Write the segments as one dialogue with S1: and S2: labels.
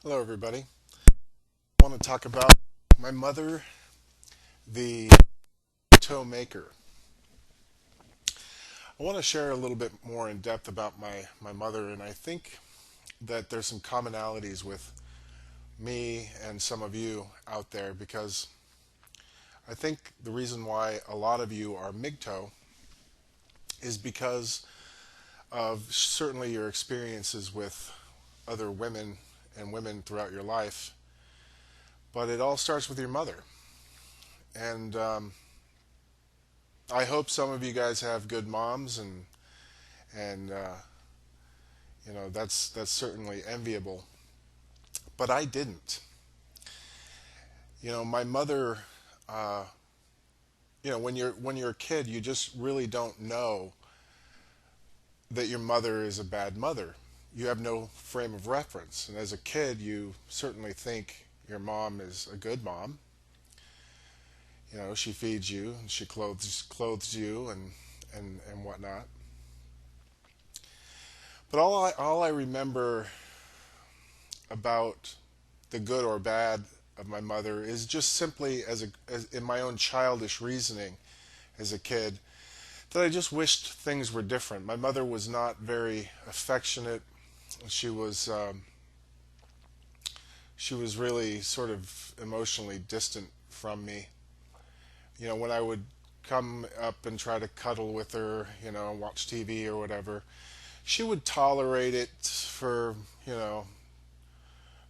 S1: Hello, everybody. I want to talk about my mother, the toe maker. I want to share a little bit more in depth about my mother, and I think that there's some commonalities with me and some of you out there because I think the reason why a lot of you are MGTOW is because of certainly your experiences with other women and women throughout your life, but it all starts with your mother. And I hope some of you guys have good moms, and that's certainly enviable. But I didn't. My mother. Uh, when you're a kid, you just really don't know that your mother is a bad mother. You have no frame of reference, and as a kid, you certainly think your mom is a good mom. She feeds you, and she clothes you, and whatnot. But all I remember about the good or bad of my mother is just simply as in my own childish reasoning as a kid that I just wished things were different. My mother was not very affectionate. She was she was really sort of emotionally distant from me. When I would come up and try to cuddle with her, watch TV or whatever, she would tolerate it for,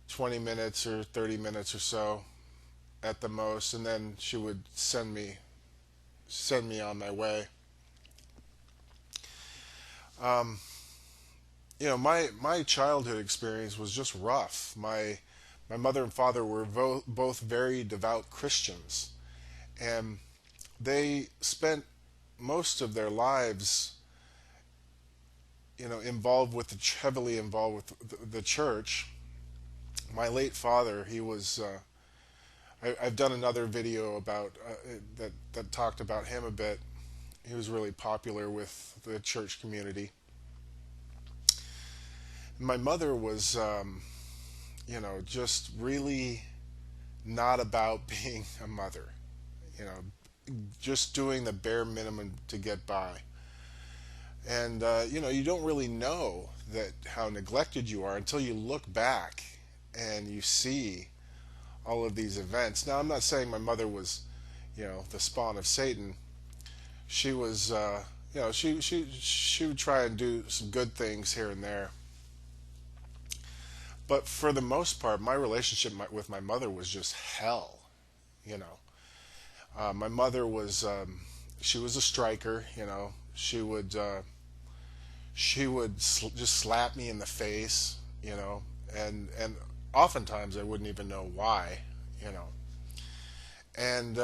S1: 20 minutes or 30 minutes or so at the most, and then she would send me on my way. Um, my childhood experience was just rough. My mother and father were both very devout Christians, and they spent most of their lives, heavily involved with the church. My late father, he was. I've done another video about that talked about him a bit. He was really popular with the church community. My mother was, just really not about being a mother. You know, just doing the bare minimum to get by. And you don't really know that how neglected you are until you look back and you see all of these events. Now, I'm not saying my mother was, the spawn of Satan. She was, she would try and do some good things here and there. But for the most part, my relationship with my mother was just hell. You know, my mother was, she was a striker. She would just slap me in the face. And oftentimes I wouldn't even know why. You know, and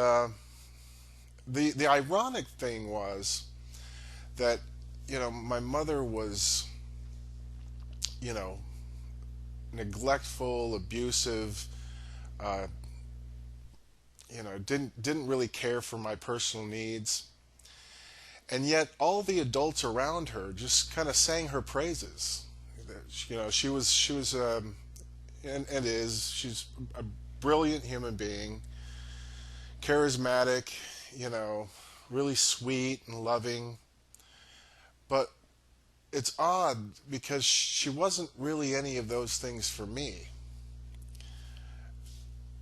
S1: the ironic thing was that my mother was you know neglectful, abusive, uh, didn't really care for my personal needs, and yet all the adults around her just kind of sang her praises. She was and is she's a brilliant human being, charismatic, you know, really sweet and loving. But it's odd because she wasn't really any of those things for me.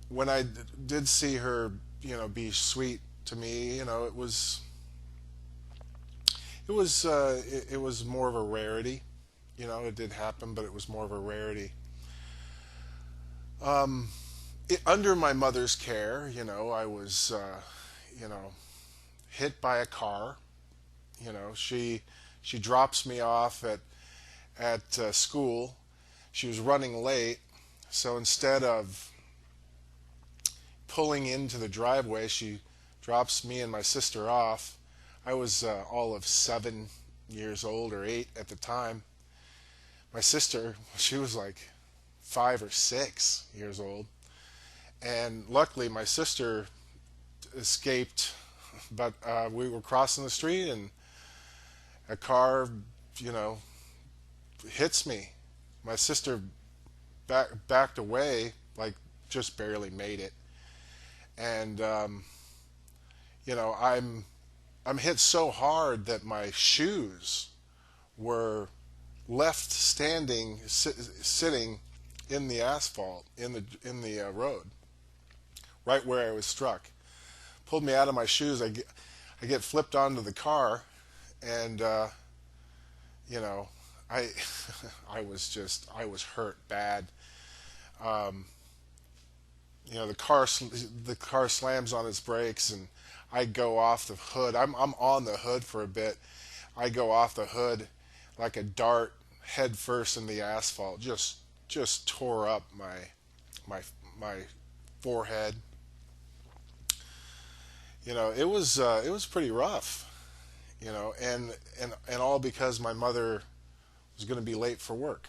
S1: When I did see her, be sweet to me, it was more of a rarity. It did happen, but it was more of a rarity. Um, Under my mother's care, I was, you know, hit by a car. She drops me off at school. She was running late, so instead of pulling into the driveway, she drops me and my sister off. I was all of 7 years old or 8 at the time. My sister, she was like 5 or 6 years old, and luckily my sister escaped. But we were crossing the street, and a car, you know, hits me. My sister backed away, like just barely made it. And you know, I'm hit so hard that my shoes were left standing, sitting in the asphalt in the road, right where I was struck. Pulled me out of my shoes. I get flipped onto the car, and you know, I I was hurt bad. Um, you know, the car slams on its brakes, and I go off the hood. I'm on the hood for a bit. I go off the hood like a dart, head first in the asphalt. Just tore up my my forehead. You know, it was pretty rough. You know, and all because my mother was going to be late for work.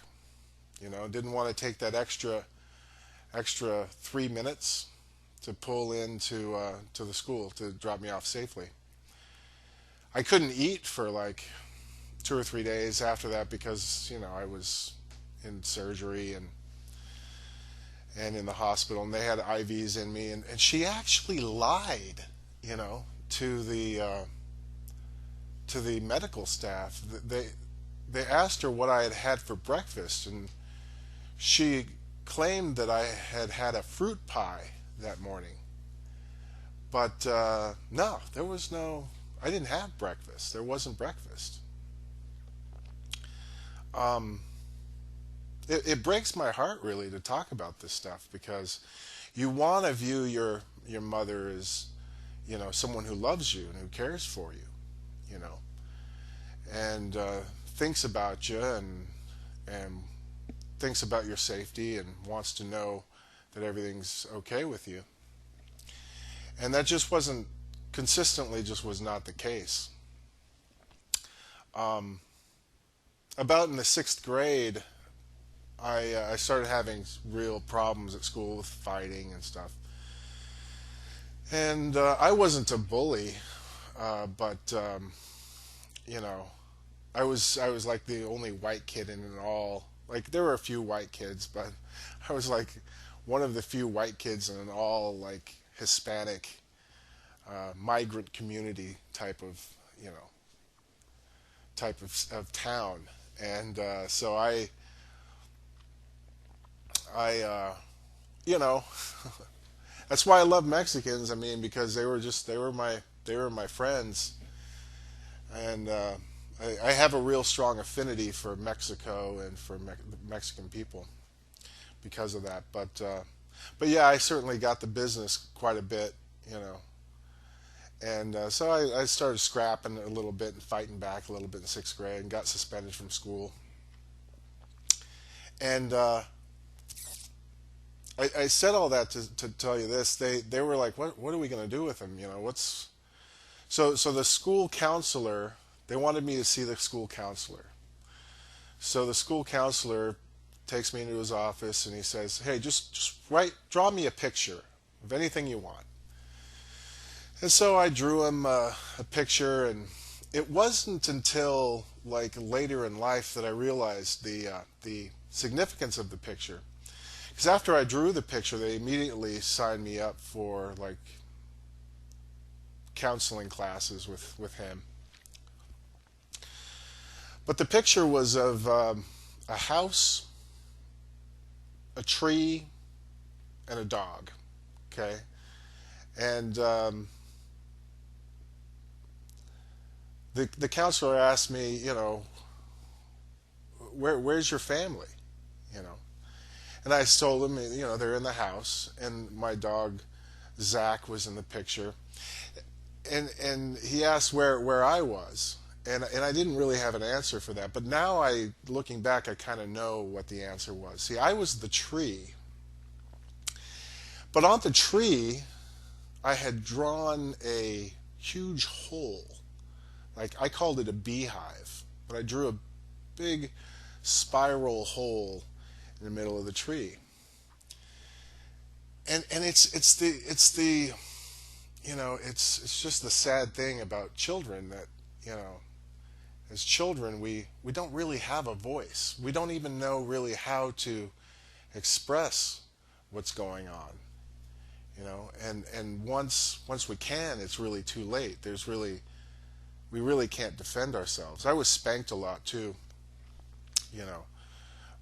S1: You know, didn't want to take that extra 3 minutes to pull into to the school to drop me off safely. I couldn't eat for like 2 or 3 days after that because you know I was in surgery and in the hospital, and they had IVs in me, and she actually lied, you know, to the medical staff. They asked her what I had had for breakfast, and she claimed that I had had a fruit pie that morning. But no, there was no. I didn't have breakfast. There wasn't breakfast. Um, it breaks my heart really to talk about this stuff because you want to view your mother as you know someone who loves you and who cares for you, you know, and thinks about you and thinks about your safety and wants to know that everything's okay with you. And that just wasn't consistently just was not the case. Um, about in the sixth grade, I started having real problems at school with fighting and stuff. And I wasn't a bully, but you know, I was like the only white kid in it all. Like there were a few white kids, but I was like one of the few white kids in an all like Hispanic migrant community type of you know of town. And so I you know that's why I love Mexicans. I mean, because they were my friends, and I have a real strong affinity for Mexico and for Mexican people because of that. But yeah, I certainly got the business quite a bit, you know, and so I started scrapping a little bit and fighting back a little bit in sixth grade and got suspended from school. And I said all that to tell you this. They were like, what are we going to do with him? You know, what's so the school counselor, they wanted me to see the school counselor. So the school counselor takes me into his office and he says, "Hey, just draw me a picture of anything you want." And so I drew him a picture, and it wasn't until like later in life that I realized the significance of the picture. Because after I drew the picture, they immediately signed me up for like counseling classes with him. But the picture was of a house, a tree, and a dog. Okay, and the counselor asked me, you know, where's your family, you know, and I told him, you know, they're in the house, and my dog Zach was in the picture, and he asked where I was, and I didn't really have an answer for that, but now looking back, I kind of know what the answer was. See, I was the tree, but on the tree, I had drawn a huge hole. Like I called it a beehive, but I drew a big spiral hole in the middle of the tree. And it's the you know, it's just the sad thing about children that, you know, as children we don't really have a voice. We don't even know really how to express what's going on, and once we can, it's really too late. We really can't defend ourselves. I was spanked a lot too. You know,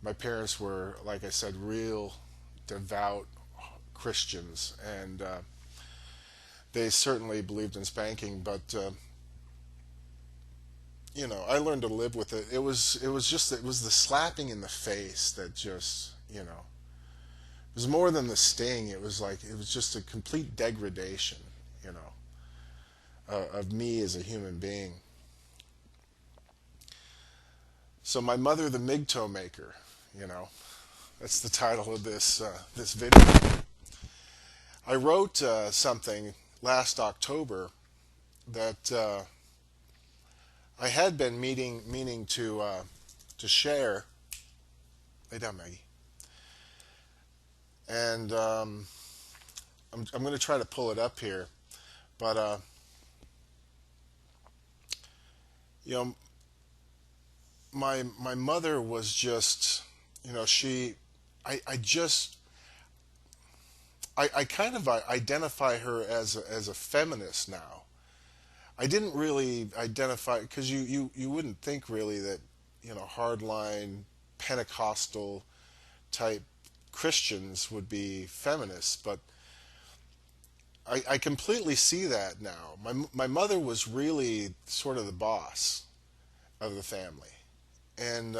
S1: my parents were, like I said, real devout Christians, and they certainly believed in spanking. But I learned to live with it. It was the slapping in the face that just, it was more than the sting. It was just a complete degradation, you know, of me as a human being. So my mother, the MGTOW maker, you know, that's the title of this video. I wrote something last October that I had been meaning to share. Lay down, Maggie. And I'm going to try to pull it up here, but you know, my mother was just, she, I just, I kind of identify her as a feminist now. I didn't really identify, because you wouldn't think really that, hardline Pentecostal type Christians would be feminists, but I completely see that now. My mother was really sort of the boss of the family, and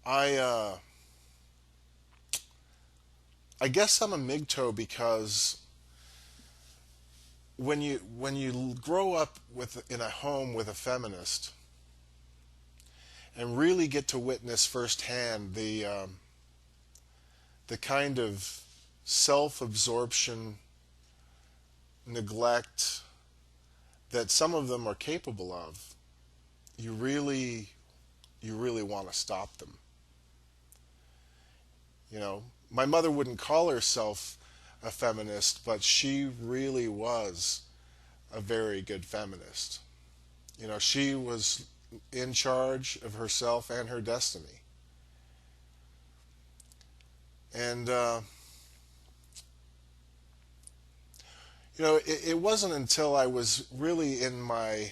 S1: I I guess I'm a MGTOW because when you grow up in a home with a feminist and really get to witness firsthand the kind of self-absorption, neglect that some of them are capable of, you really want to stop them. My mother wouldn't call herself a feminist, but she really was a very good feminist. She was in charge of herself and her destiny. And it wasn't until I was really in my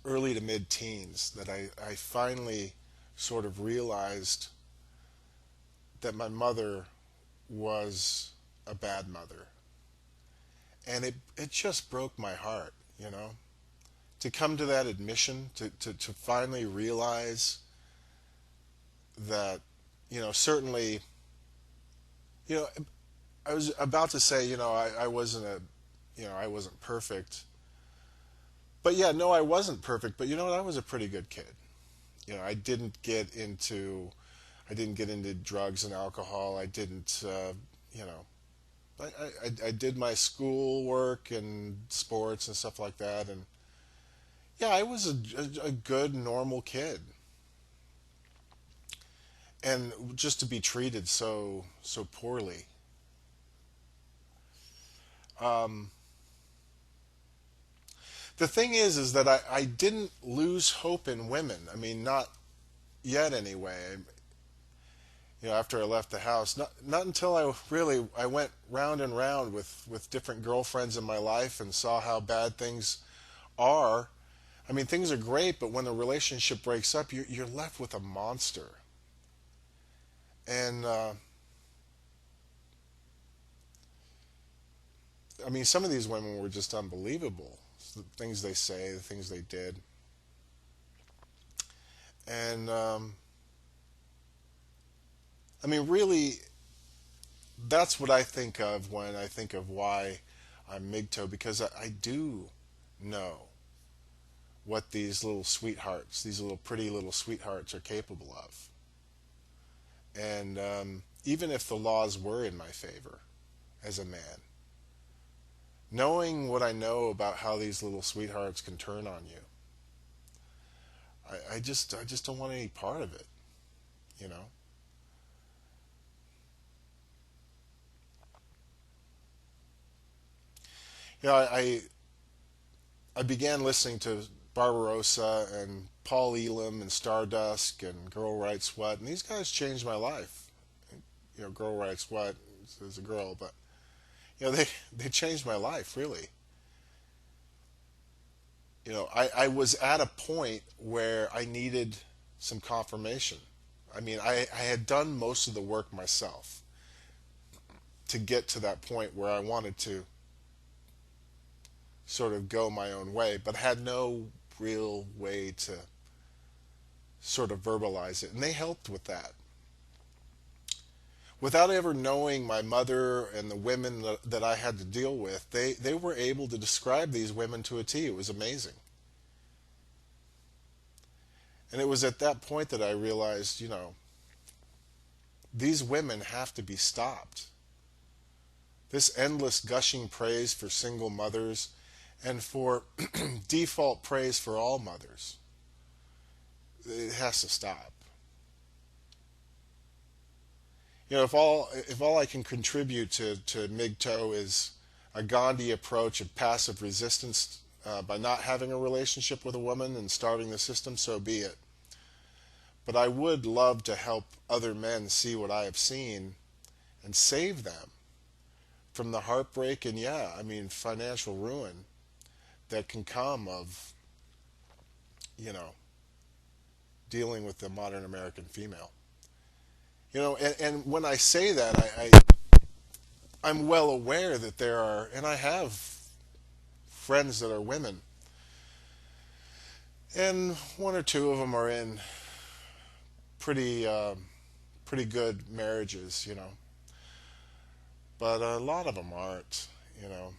S1: early to mid-teens that I finally sort of realized that my mother was a bad mother. And it just broke my heart, to come to that admission, to finally realize that, certainly, you know, I was about to say, I wasn't I wasn't perfect. But yeah, no, I wasn't perfect. But you know what? I was a pretty good kid. I didn't get into, drugs and alcohol. I didn't, I did my school work and sports and stuff like that. And yeah, I was a good, normal kid. And just to be treated so poorly. Um, the thing is that I didn't lose hope in women. I mean, not yet anyway. After I left the house, not until I went round and round with different girlfriends in my life and saw how bad things are. I mean, things are great, but when the relationship breaks up, you're left with a monster. And I mean, some of these women were just unbelievable. The things they say, the things they did. And I mean, really, that's what I think of when I think of why I'm MGTOW, because I do know what these little sweethearts, these little pretty little sweethearts are capable of. And even if the laws were in my favor as a man, knowing what I know about how these little sweethearts can turn on you, I just don't want any part of it, you know. I began listening to Barbarossa and Paul Elam and Stardust and Girl Writes What, and these guys changed my life. You know, Girl Writes What is a girl, but you know, they changed my life really. You know, I was at a point where I needed some confirmation. I mean, I had done most of the work myself to get to that point where I wanted to sort of go my own way, but had no real way to sort of verbalize it. And they helped with that. Without ever knowing my mother and the women that I had to deal with, they were able to describe these women to a T. It was amazing. And it was at that point that I realized, you know, these women have to be stopped. This endless gushing praise for single mothers and for default praise for all mothers, it has to stop. You know, if all I can contribute to MGTOW is a Gandhi approach of passive resistance by not having a relationship with a woman and starving the system, so be it. But I would love to help other men see what I have seen and save them from the heartbreak and, yeah, I mean, financial ruin that can come of, you know, dealing with the modern American female. You know, and when I say that, I'm well aware that there are, and I have friends that are women, and one or two of them are in pretty pretty good marriages, you know, but a lot of them aren't, you know,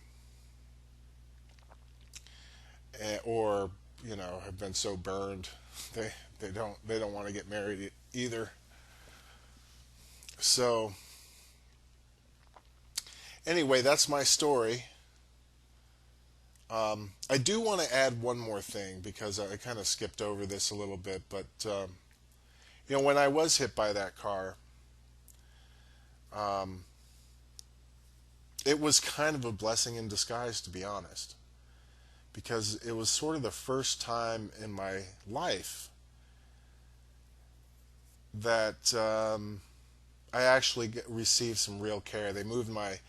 S1: or you know have been so burned they they don't want to get married either. So anyway, that's my story. I do want to add one more thing because I kind of skipped over this a little bit, but you know, when I was hit by that car, um, it was kind of a blessing in disguise, to be honest, because it was sort of the first time in my life that I actually received some real care. They moved my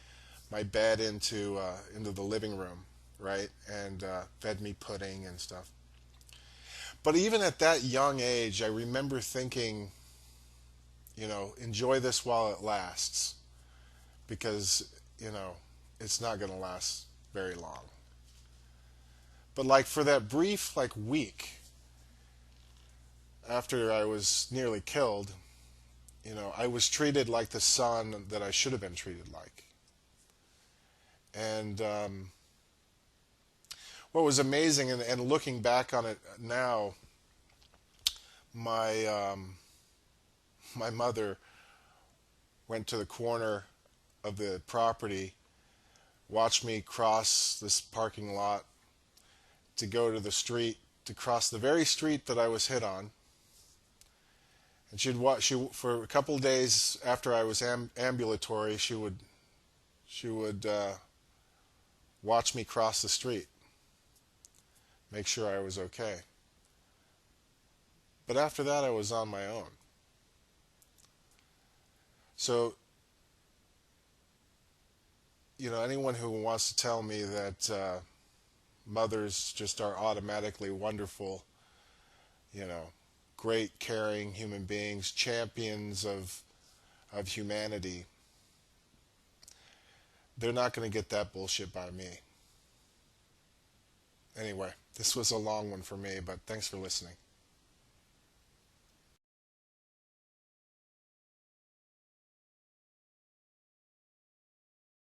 S1: bed into the living room, right, and fed me pudding and stuff. But even at that young age, I remember thinking, you know, enjoy this while it lasts, because you know it's not going to last very long. But like for that brief like week after I was nearly killed, you know, I was treated like the son that I should have been treated like. And what was amazing, and looking back on it now, my my mother went to the corner of the property, watched me cross this parking lot to go to the street, to cross the very street that I was hit on. And she'd watch. She for a couple of days after I was ambulatory, she would watch me cross the street, make sure I was okay. But after that, I was on my own. So, you know, anyone who wants to tell me that mothers just are automatically wonderful, you know, great, caring human beings, champions of humanity, they're not going to get that bullshit by me. Anyway, this was a long one for me, but thanks for listening.